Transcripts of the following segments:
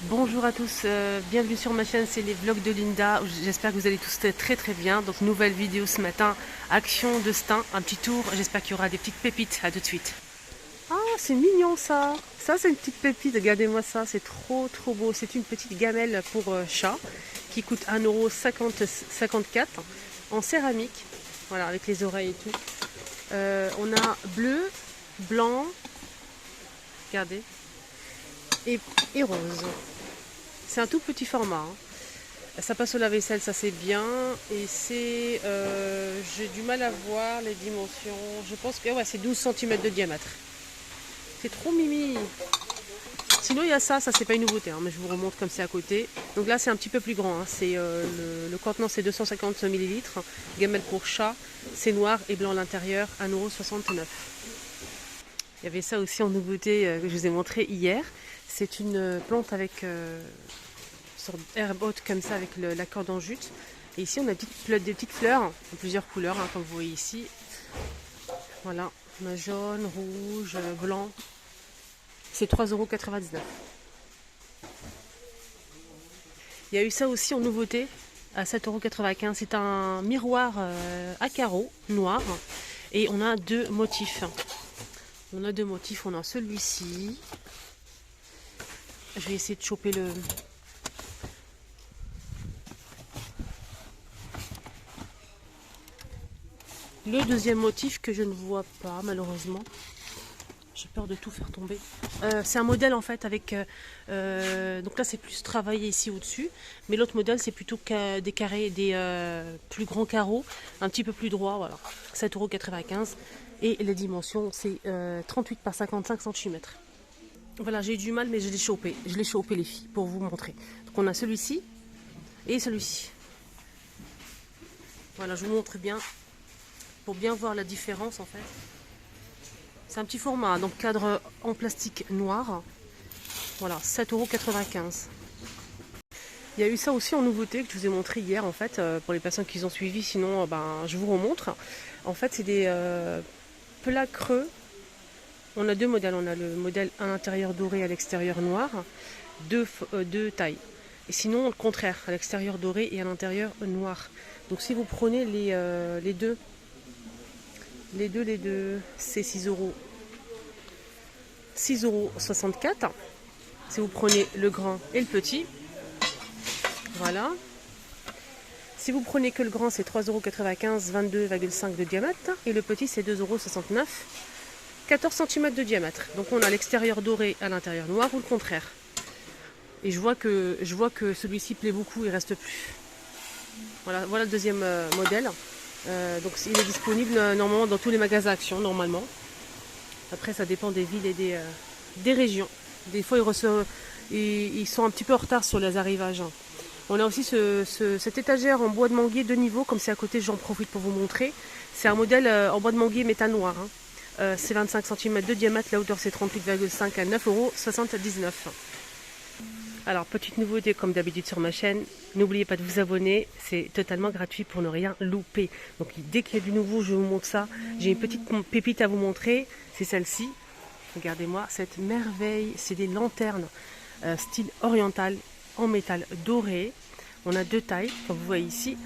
Bonjour à tous, bienvenue sur ma chaîne, c'est les vlogs de Linda. J'espère que vous allez tous très bien. Donc nouvelle vidéo ce matin, action de Stein, un petit tour. J'espère qu'il y aura des petites pépites. À tout de suite. Ah, c'est mignon ça. Ça c'est une petite pépite, regardez-moi ça, c'est trop beau. C'est une petite gamelle pour chat qui coûte 1,54 € en céramique. Voilà, avec les oreilles et tout. On a bleu, blanc, regardez, et rose. C'est un tout petit format. Ça passe au lave-vaisselle, ça c'est bien. Et c'est... j'ai du mal à voir les dimensions. Je pense que ouais, c'est 12 cm de diamètre. C'est trop mimi. Sinon il y a ça c'est pas une nouveauté, hein, mais je vous remonte comme c'est à côté. Donc là c'est un petit peu plus grand. Hein. C'est, le contenant c'est 250 ml. Gamelle pour chat. C'est noir et blanc à l'intérieur. 1,69 €. Il y avait ça aussi en nouveauté que je vous ai montré hier. C'est une plante avec sorte d'herbe haute comme ça avec la corde en jute. Et ici on a des petites fleurs en plusieurs couleurs, hein, comme vous voyez ici. Voilà, on a jaune, rouge, blanc. C'est 3,99 €. Il y a eu ça aussi en nouveauté à 7,95 €. C'est un miroir à carreaux noir et on a deux motifs. On a celui-ci. Je vais essayer de choper le deuxième motif que je ne vois pas malheureusement. J'ai peur de tout faire tomber. C'est un modèle en fait avec... donc là c'est plus travaillé ici au-dessus. Mais l'autre modèle c'est plutôt des carrés, des plus grands carreaux. Un petit peu plus droit, voilà. 7,95 €. Et les dimensions c'est 38 par 55 cm. Voilà, j'ai eu du mal mais je l'ai chopé. Je l'ai chopé les filles pour vous montrer. Donc on a celui-ci et celui-ci. Voilà, je vous montre bien. Pour bien voir la différence en fait. C'est un petit format, donc cadre en plastique noir. Voilà, 7,95 €. Il y a eu ça aussi en nouveauté que je vous ai montré hier en fait, pour les personnes qui ont suivi, sinon je vous remontre. En fait c'est des plats creux. On a deux modèles, on a le modèle à l'intérieur doré, à l'extérieur noir, deux tailles. Et sinon le contraire, à l'extérieur doré et à l'intérieur noir. Donc si vous prenez les deux, c'est 6,64 €. Si vous prenez le grand et le petit, voilà. Si vous prenez que le grand, c'est 3,95 €, 22,5 de diamètre. Et le petit, c'est 2,69 €, 14 cm de diamètre. Donc on a l'extérieur doré à l'intérieur noir ou le contraire. Et je vois que celui-ci plaît beaucoup, il reste plus. Voilà le deuxième modèle. Donc il est disponible normalement dans tous les magasins Action, normalement. Après ça dépend des villes et des régions. Des fois ils sont un petit peu en retard sur les arrivages. On a aussi cette étagère en bois de manguier de niveau, comme c'est à côté, j'en profite pour vous montrer. C'est un modèle en bois de manguier métal noir. C'est 25 cm de diamètre, la hauteur c'est 38,5 à 9,79 €. Alors, petite nouveauté comme d'habitude sur ma chaîne, n'oubliez pas de vous abonner, c'est totalement gratuit pour ne rien louper. Donc dès qu'il y a du nouveau, je vous montre ça. J'ai une petite pépite à vous montrer, c'est celle-ci. Regardez-moi cette merveille, c'est des lanternes style oriental en métal doré. On a deux tailles, comme vous voyez ici.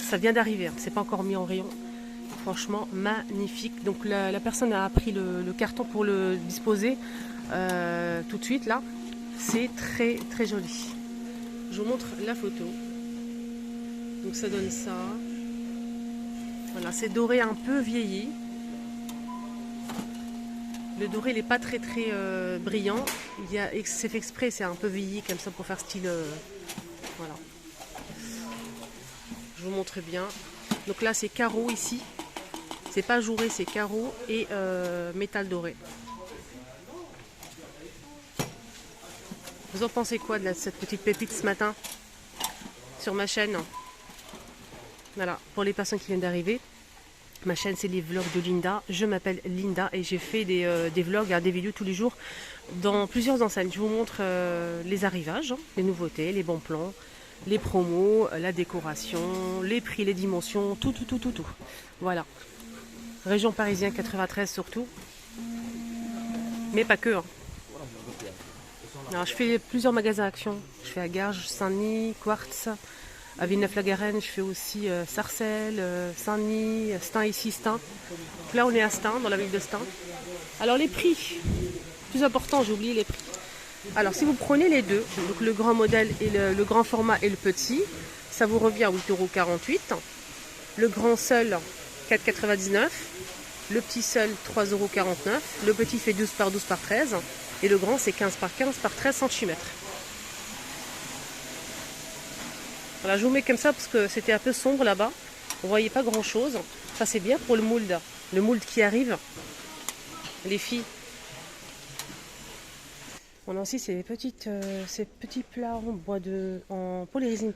Ça vient d'arriver, c'est pas encore mis en rayon. Franchement, magnifique. Donc la personne a pris le carton pour le disposer tout de suite là. C'est très joli. Je vous montre la photo. Donc ça donne ça. Voilà, c'est doré un peu vieilli. Le doré, il n'est pas très brillant. C'est fait exprès, c'est un peu vieilli comme ça pour faire style. Voilà. Je vous montre bien. Donc là, c'est carreau ici. C'est pas ajouré, c'est carreau et métal doré. Vous en pensez quoi de cette petite pépite ce matin sur ma chaîne? Voilà, pour les personnes qui viennent d'arriver, ma chaîne c'est les vlogs de Linda. Je m'appelle Linda et j'ai fait des vlogs, des vidéos tous les jours dans plusieurs enseignes. Je vous montre les arrivages, les nouveautés, les bons plans, les promos, la décoration, les prix, les dimensions, tout. Voilà. Région parisienne 93 surtout. Mais pas que. Alors, je fais plusieurs magasins Action. Je fais à Garges, Saint-Denis, Quartz. À Villeneuve-la-Garenne, je fais aussi Sarcelles, Saint-Denis, Stein ici, Stein. Donc là, on est à Stein, dans la ville de Stein. Alors, les prix. Plus important, j'ai oublié les prix. Alors, si vous prenez les deux, donc le grand modèle et le grand format et le petit, ça vous revient à 8,48 €. Le grand seul, 4,99 €. Le petit seul, 3,49 €. Le petit fait 12 par 12 par 13. Et le grand, c'est 15 par 15 par 13 cm. Voilà, je vous mets comme ça parce que c'était un peu sombre là-bas. On voyait pas grand-chose. Ça, c'est bien pour le mould. Le mould qui arrive. Les filles. On a aussi ces petits plats en en polyrésine,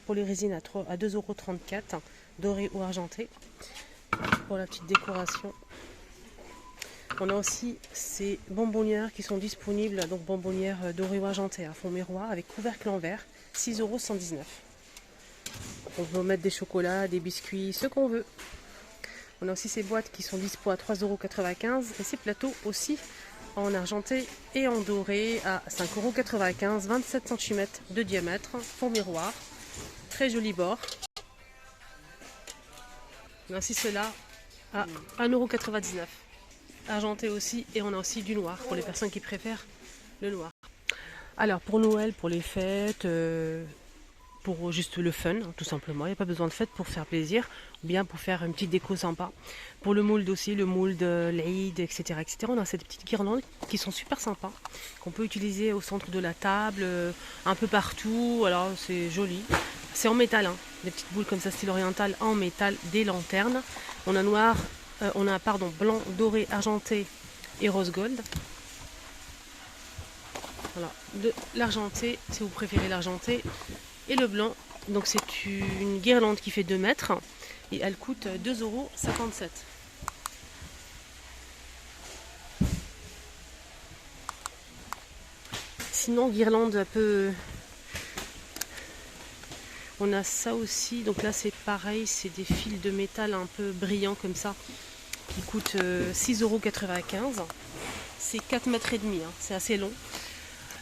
polyrésine à 2,34 €, doré ou argenté, pour la petite décoration. On a aussi ces bonbonnières qui sont disponibles, donc bonbonnières dorées ou argentées à fond miroir avec couvercle en verre, 6,119 €. On peut mettre des chocolats, des biscuits, ce qu'on veut. On a aussi ces boîtes qui sont dispo à 3,95 € et ces plateaux aussi en argenté et en doré à 5,95 €, 27 cm de diamètre, fond miroir, très joli bord. On a aussi cela à 1,99 €, argenté aussi, et on a aussi du noir pour les personnes qui préfèrent le noir. Alors pour Noël, pour les fêtes, pour juste le fun, tout simplement. Il n'y a pas besoin de fête pour faire plaisir, ou bien pour faire une petite déco sympa. Pour le mould aussi, le mould, l'Aïd, etc., etc. On a ces petites guirlandes qui sont super sympas, qu'on peut utiliser au centre de la table, un peu partout. Alors c'est joli. C'est en métal, hein. Des petites boules comme ça, style oriental, en métal, des lanternes. On a noir, blanc, doré, argenté et rose gold. Voilà, de l'argenté, si vous préférez l'argenté. Et le blanc, donc c'est une guirlande qui fait 2 mètres et elle coûte 2,57 €. Sinon, guirlande un peu... On a ça aussi, donc là c'est pareil, c'est des fils de métal un peu brillants comme ça, qui coûtent 6,95 €. C'est 4,5 mètres, hein, c'est assez long.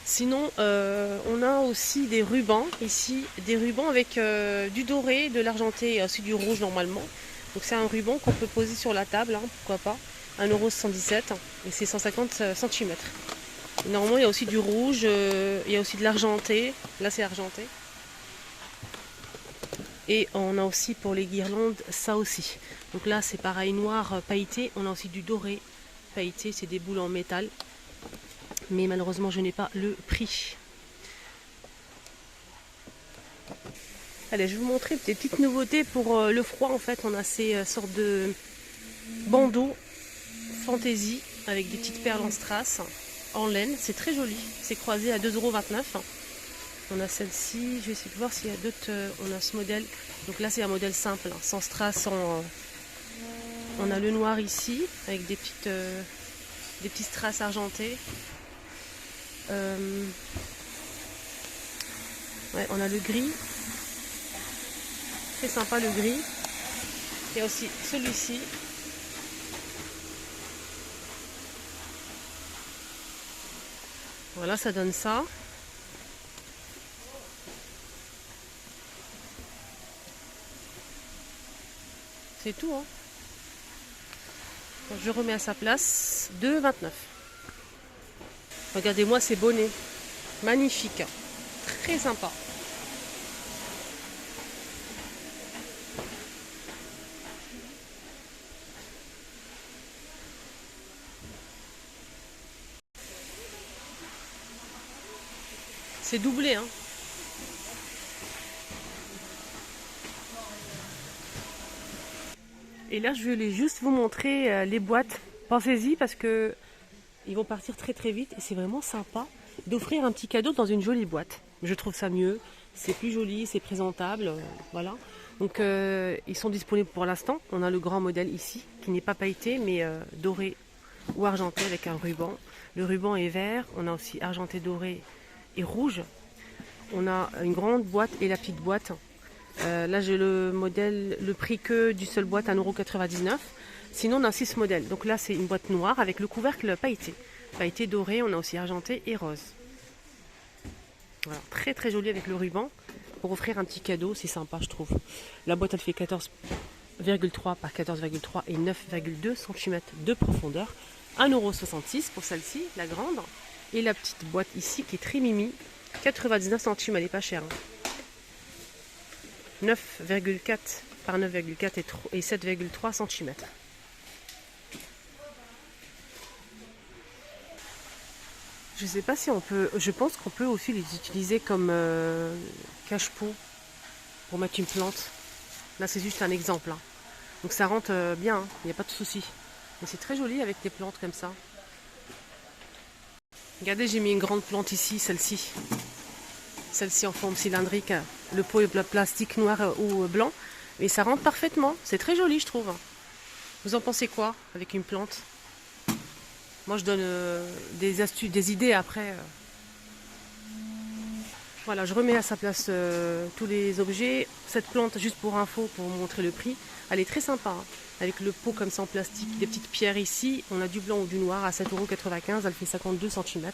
Sinon, on a aussi des rubans ici, des rubans avec du doré, de l'argenté et aussi du rouge normalement. Donc c'est un ruban qu'on peut poser sur la table, hein, pourquoi pas. 1,77 € et c'est 150 cm. Normalement, il y a aussi du rouge, il y a aussi de l'argenté. Là, c'est argenté. Et on a aussi pour les guirlandes, ça aussi. Donc là, c'est pareil, noir pailleté. On a aussi du doré pailleté, c'est des boules en métal. Mais malheureusement je n'ai pas le prix. Allez, je vais vous montrer des petites nouveautés pour le froid. En fait, on a ces sortes de bandeaux fantaisie avec des petites perles en strass en laine. C'est très joli, c'est croisé à 2,29 €. On a celle-ci, je vais essayer de voir s'il y a d'autres. On a ce modèle, donc là c'est un modèle simple, hein, sans strass, on a le noir ici avec des petits strass argentés. Ouais, on a le gris, très sympa le gris. Il y a aussi celui-ci. Voilà, ça donne ça. C'est tout, hein. Donc, je remets à sa place, 2,29 €. Regardez-moi ces bonnets, magnifiques, très sympa. C'est doublé, hein. Et là, je vais juste vous montrer les boîtes. Pensez-y parce que ils vont partir très très vite et c'est vraiment sympa d'offrir un petit cadeau dans une jolie boîte. Je trouve ça mieux, c'est plus joli, c'est présentable, voilà. Donc ils sont disponibles pour l'instant. On a le grand modèle ici qui n'est pas pailleté mais doré ou argenté avec un ruban. Le ruban est vert, on a aussi argenté, doré et rouge. On a une grande boîte et la petite boîte. Là j'ai le modèle, le prix que du seul boîte, 1,99 €. Sinon on a 6 modèles. Donc là c'est une boîte noire avec le couvercle pailleté. Pailleté doré, on a aussi argenté et rose. Voilà, très très joli avec le ruban. Pour offrir un petit cadeau, c'est sympa je trouve. La boîte elle fait 14,3 par 14,3 et 9,2 cm de profondeur. 1,66 € pour celle-ci, la grande. Et la petite boîte ici qui est très mimi, 99 centimes, elle n'est pas chère. 9,4 par 9,4 et 7,3 cm. Je sais pas si on peut, je pense qu'on peut aussi les utiliser comme cache-pot pour mettre une plante. Là c'est juste un exemple. Hein. Donc ça rentre bien, il n'y a pas de souci. Mais c'est très joli avec des plantes comme ça. Regardez, j'ai mis une grande plante ici, celle-ci. Celle-ci en forme cylindrique. Le pot est plastique noir ou blanc. Et ça rentre parfaitement. C'est très joli, je trouve. Vous en pensez quoi avec une plante? Moi, je donne des astuces, des idées après. Voilà, je remets à sa place tous les objets. Cette plante, juste pour info, pour vous montrer le prix, elle est très sympa. Hein. Avec le pot comme ça en plastique, des petites pierres ici. On a du blanc ou du noir à 7,95 €. Elle fait 52 cm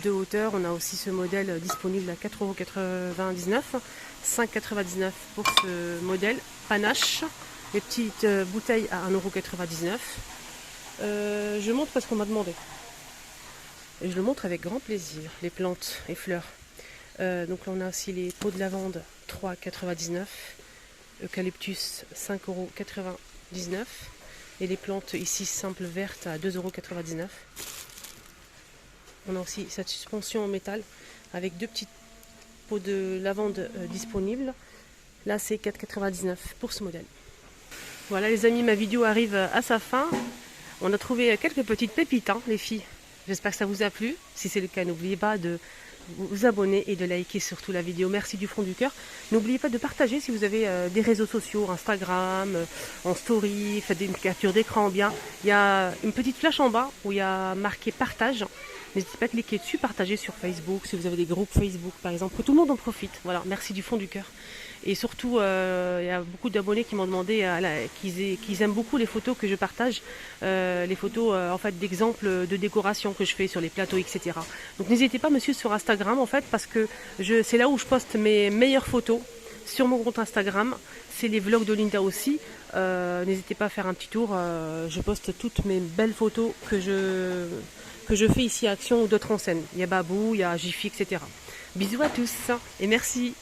de hauteur. On a aussi ce modèle disponible à 4,99 €. 5,99 € pour ce modèle. Panache. Les petites bouteilles à 1,99 €. Je montre parce qu'on m'a demandé. Et je le montre avec grand plaisir, les plantes et fleurs. Donc là on a aussi les pots de lavande 3,99 €, eucalyptus 5,99 € et les plantes ici simples vertes à 2,99 €. On a aussi cette suspension en métal avec deux petits pots de lavande disponibles. Là c'est 4,99 € pour ce modèle. Voilà les amis, ma vidéo arrive à sa fin. On a trouvé quelques petites pépites, hein, les filles. J'espère que ça vous a plu. Si c'est le cas, n'oubliez pas de vous abonner et de liker surtout la vidéo. Merci du fond du cœur. N'oubliez pas de partager si vous avez des réseaux sociaux, Instagram, en story, faites une capture d'écran bien. Il y a une petite flèche en bas où il y a marqué partage. N'hésitez pas à cliquer dessus, partager sur Facebook, si vous avez des groupes Facebook par exemple, que tout le monde en profite. Voilà, merci du fond du cœur. Et surtout, il y a beaucoup d'abonnés qui m'ont demandé qu'ils aiment beaucoup les photos que je partage, les photos en fait d'exemples de décoration que je fais sur les plateaux, etc. Donc n'hésitez pas, monsieur, sur Instagram en fait, parce que c'est là où je poste mes meilleures photos sur mon compte Instagram. C'est les vlogs de Linda aussi. N'hésitez pas à faire un petit tour. Je poste toutes mes belles photos que je fais ici à Action ou d'autres enseignes. Il y a Babou, il y a Jiffy, etc. Bisous à tous et merci.